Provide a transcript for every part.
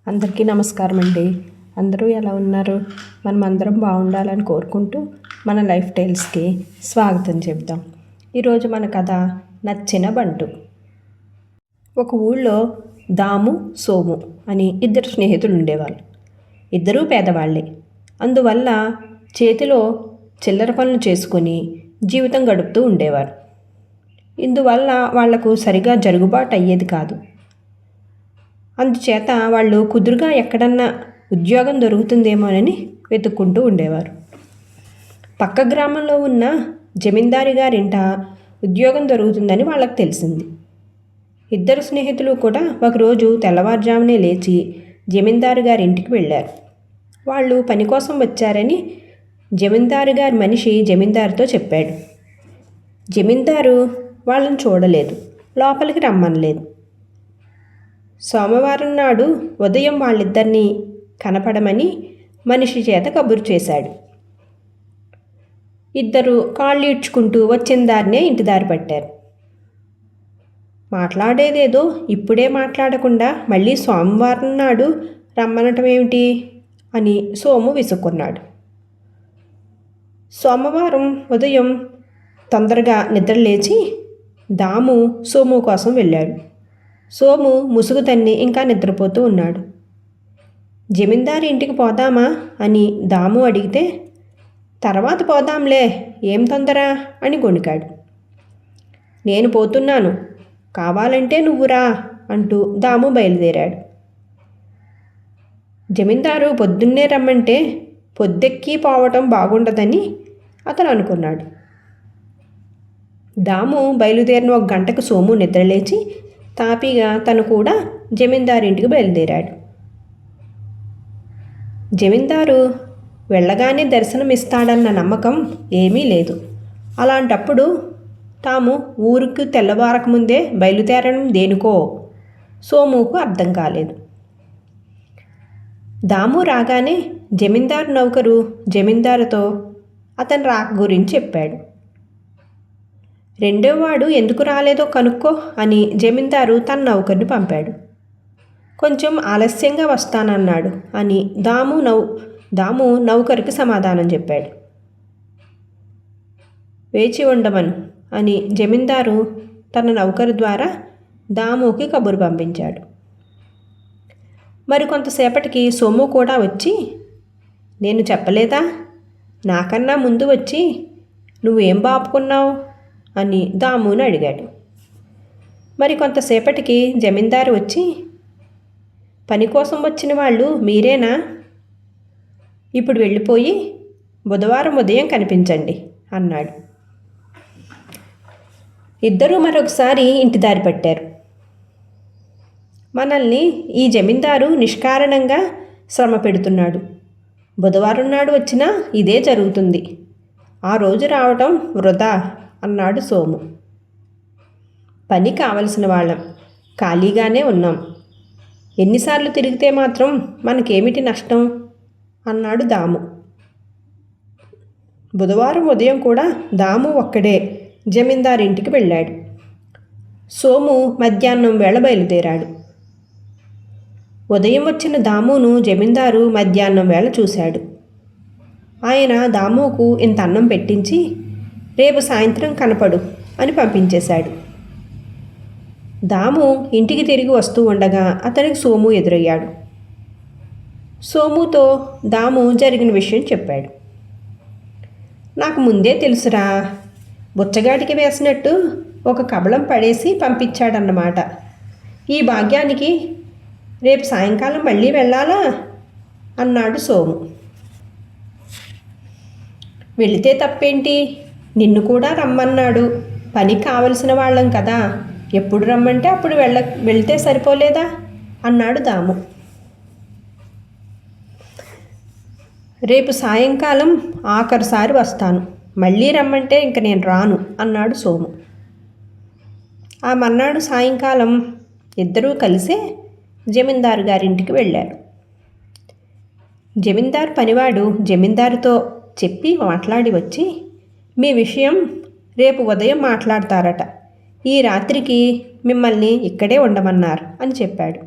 అందరికీ నమస్కారం అండి. అందరూ ఎలా ఉన్నారు? మనం అందరం బాగుండాలని కోరుకుంటూ మన లైఫ్ టైల్స్కి స్వాగతం చెప్దాం. ఈరోజు మన కథ నచ్చిన బంటు. ఒక ఊళ్ళో దాము, సోము అని ఇద్దరు స్నేహితులు ఉండేవాళ్ళు. ఇద్దరూ పేదవాళ్ళే. అందువల్ల చేతిలో చిల్లర పనులు చేసుకొని జీవితం గడుపుతూ ఉండేవారు. ఇందువల్ల వాళ్లకు సరిగా జరుగుబాటు అయ్యేది కాదు. అందుచేత వాళ్ళు కుదురుగా ఎక్కడన్నా ఉద్యోగం దొరుకుతుందేమోనని వెతుక్కుంటూ ఉండేవారు. పక్క గ్రామంలో ఉన్న జమీందారి గారింట ఉద్యోగం దొరుకుతుందని వాళ్ళకి తెలిసింది. ఇద్దరు స్నేహితులు కూడా ఒకరోజు తెల్లవారుజామునే లేచి జమీందారు గారి ఇంటికి వెళ్ళారు. వాళ్ళు పని కోసం వచ్చారని జమీందారు గారి మనిషి జమీందారుతో చెప్పాడు. జమీందారు వాళ్ళని చూడలేదు, లోపలికి రమ్మనలేదు. సోమవారం నాడు ఉదయం వాళ్ళిద్దరినీ కనపడమని మనిషి చేత కబురు చేశాడు. ఇద్దరు కాళ్ళు ఈడ్చుకుంటూ వచ్చిన దారినే ఇంటి దారి పట్టారు. మాట్లాడేదేదో ఇప్పుడే మాట్లాడకుండా మళ్ళీ సోమవారం నాడు రమ్మనటం ఏమిటి అని సోము విసుక్కున్నాడు. సోమవారం ఉదయం తొందరగా నిద్రలేచి దాము సోము కోసం వెళ్ళాడు. సోము ముసుగు తన్ని ఇంకా నిద్రపోతూ ఉన్నాడు. జమీందారి ఇంటికి పోదామా అని దాము అడిగితే, తర్వాత పోదాంలే, ఏం తొందర అని గొణికాడు. నేను పోతున్నాను, కావాలంటే నువ్వురా అంటూ దాము బయలుదేరాడు. జమీందారు పొద్దున్నే రమ్మంటే పొద్దెక్కి పోవటం బాగుండదని అతను అనుకున్నాడు. దాము బయలుదేరిన 1 గంటకు సోము నిద్రలేచి తాపీగా తను కూడా జమీందారింటికి బయలుదేరాడు. జమీందారు వెళ్ళగానే దర్శనమిస్తాడన్న నమ్మకం ఏమీ లేదు. అలాంటప్పుడు తాము ఊరికి తెల్లవారకముందే బయలుదేరడం దేనికో సోముకు అర్థం కాలేదు. దాము రాగానే జమీందారు నౌకరు జమీందారుతో అతని రాక గురించి చెప్పాడు. రెండోవాడు ఎందుకు రాలేదో కనుక్కో అని జమీందారు తన నౌకర్ని పంపాడు. కొంచెం ఆలస్యంగా వస్తానన్నాడు అని దాము నౌకరికి సమాధానం చెప్పాడు. వేచి ఉండమను అని జమీందారు తన నౌకరు ద్వారా దాముకి కబురు పంపించాడు. మరికొంతసేపటికి సోము కూడా వచ్చి, నేను చెప్పలేదా, నాకన్నా ముందు వచ్చి నువ్వేం బాపుకున్నావు అని దాముని అడిగాడు. మరి కొంతసేపటికి జమీందారు వచ్చి, పని కోసం వచ్చిన వాళ్ళు మీరేనా? ఇప్పుడు వెళ్ళిపోయి బుధవారం ఉదయం కనిపించండి అన్నాడు. ఇద్దరూ మరొకసారి ఇంటి దారి పట్టారు. మనల్ని ఈ జమీందారు నిష్కారణంగా శ్రమ పెడుతున్నాడు. బుధవారం నాడు వచ్చినా ఇదే జరుగుతుంది. ఆ రోజు రావటం వృధా అన్నాడు సోము. పని కావలసిన వాళ్ళం, ఖాళీగానే ఉన్నాం, ఎన్నిసార్లు తిరిగితే మాత్రం మనకేమిటి నష్టం అన్నాడు దాము. బుధవారం ఉదయం కూడా దాము ఒక్కడే జమీందారింటికి వెళ్ళాడు. సోము మధ్యాహ్నం వేళ బయలుదేరాడు. ఉదయం వచ్చిన దామును జమీందారు మధ్యాహ్నం వేళ చూశాడు. ఆయన దాముకు ఇంత అన్నం పెట్టించి రేపు సాయంత్రం కనపడు అని పంపించేశాడు. దాము ఇంటికి తిరిగి వస్తూ ఉండగా అతనికి సోము ఎదురయ్యాడు. సోముతో దాము జరిగిన విషయం చెప్పాడు. నాకు ముందే తెలుసురా, బుచ్చగాడికి వేసినట్టు ఒక కబళం పడేసి పంపించాడన్నమాట. ఈ భాగ్యానికి రేపు సాయంకాలం మళ్ళీ వెళ్ళాలా అన్నాడు సోము. వెళితే తప్పేంటి, నిన్ను కూడా రమ్మన్నాడు, పని కావలసిన వాళ్ళం కదా, ఎప్పుడు రమ్మంటే అప్పుడు వెళ్తే సరిపోలేదా అన్నాడు దాము. రేపు సాయంకాలం ఆఖరిసారి వస్తాను, మళ్ళీ రమ్మంటే ఇంక నేను రాను అన్నాడు సోము. ఆ మర్నాడు సాయంకాలం ఇద్దరూ కలిసే జమీందారు గారింటికి వెళ్ళారు. జమీందారు పనివాడు జమీందారుతో చెప్పి మాట్లాడి వచ్చి, మీ విషయం రేపు ఉదయం మాట్లాడతారట, ఈ రాత్రికి మిమ్మల్ని ఇక్కడే ఉండమన్నారు అని చెప్పాడు.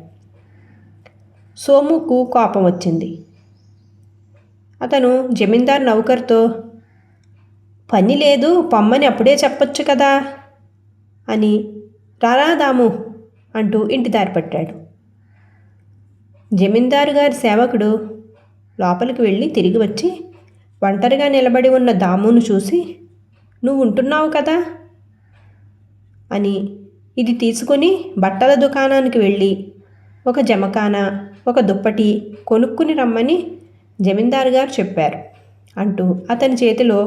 సోముకు కోపం వచ్చింది. అతను జమీందార్ నౌకర్తో, పని లేదు పొమ్మని అప్పుడే చెప్పొచ్చు కదా అని రారా దాము అంటూ ఇంటి దారి పట్టాడు. జమీందారు గారి సేవకుడు లోపలికి వెళ్ళి తిరిగి వచ్చి ఒంటరిగా నిలబడి ఉన్న దామును చూసి, నువ్వు ఉంటున్నావు కదా అని ఇది తీసుకుని బట్టల దుకాణానికి వెళ్ళి ఒక జమకాన ఒక దుప్పటి కొనుక్కుని రమ్మని జమీందారు గారు చెప్పారు అంటూ అతని చేతిలో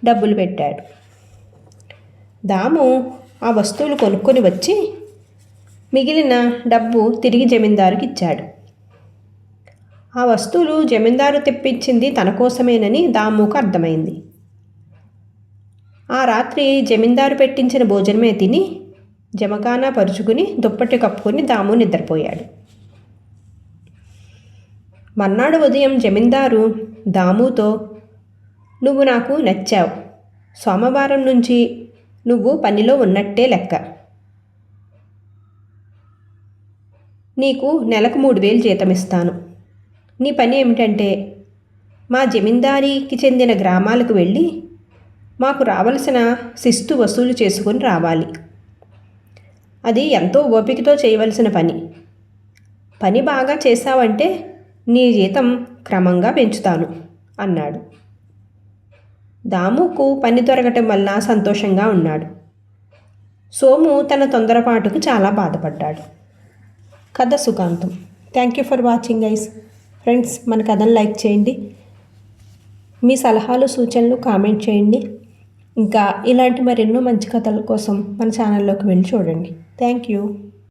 డబ్బులు పెట్టాడు. దాము ఆ వస్తువులు కొనుక్కొని వచ్చి మిగిలిన డబ్బు తిరిగి జమీందారుకి ఇచ్చాడు. ఆ వస్తువులు జమీందారు తెప్పించింది తన కోసమేనని దాముకు అర్థమైంది. ఆ రాత్రి జమీందారు పెట్టించిన భోజనమే తిని జమకానా పరుచుకుని దుప్పటి కప్పుకొని దాము నిద్రపోయాడు. మర్నాడు ఉదయం జమీందారు దాముతో, నువ్వు నాకు నచ్చావు, సోమవారం నుంచి నువ్వు పనిలో ఉన్నట్టే లెక్క, నీకు నెలకు 3,000 జీతం ఇస్తాను. నీ పని ఏమిటంటే మా జమీందారీకి చెందిన గ్రామాలకు వెళ్ళి మాకు రావలసిన శిస్తు వసూలు చేసుకొని రావాలి. అది ఎంతో ఓపికతో చేయవలసిన పని. పని బాగా చేశావంటే నీ జీతం క్రమంగా పెంచుతాను అన్నాడు. దాముకు పని దొరకటం వల్ల సంతోషంగా ఉన్నాడు. సోము తన తొందరపాటుకు చాలా బాధపడ్డాడు. కథ సుఖాంతం. Thank you for watching guys. Friends, మన కథను లైక్ చేయండి, మీ సలహాలు సూచనలు కామెంట్ చేయండి. ఇంకా ఇలాంటి మరెన్నో మంచి కథల కోసం మన ఛానల్లోకి వెళ్ళి చూడండి. Thank you.